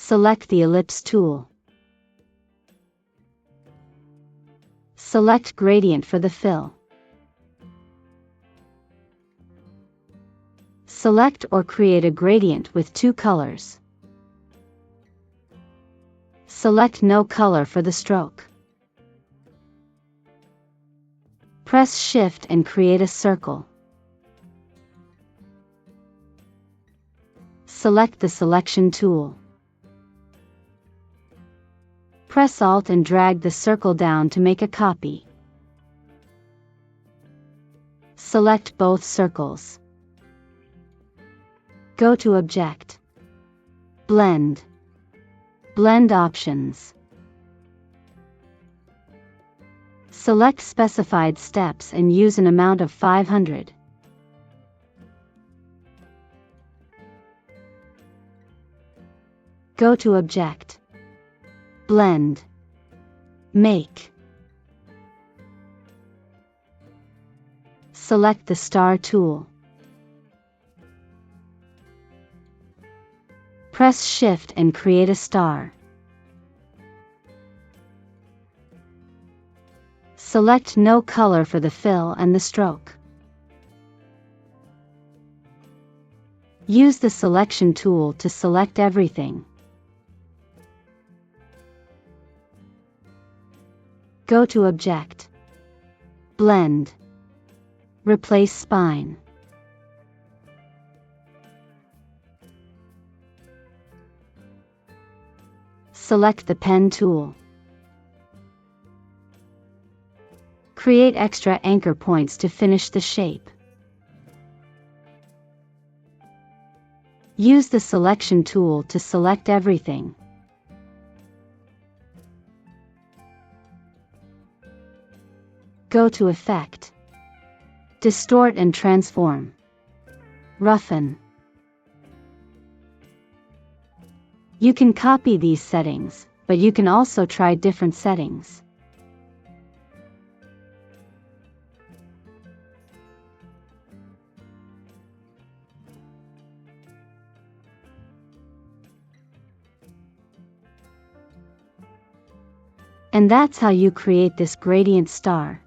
Select the ellipse tool. Select gradient for the fill. Select or create a gradient with two colors. Select no color for the stroke. Press Shift and create a circle. Select the selection tool. Press Alt and drag the circle down to make a copy. Select both circles. Go to Object. Blend. Blend options. Select specified steps and use an amount of 500. Go to Object. Blend. Make. Select the star tool. Press Shift and create a star. Select no color for the fill and the stroke. Use the selection tool to select everything. Go to Object. Blend. Replace spine. Select the pen tool. Create extra anchor points to finish the shape. Use the selection tool to select everything. Go to Effect. Distort and transform. Roughen. You can copy these settings, but you can also try different settings. And that's how you create this gradient star.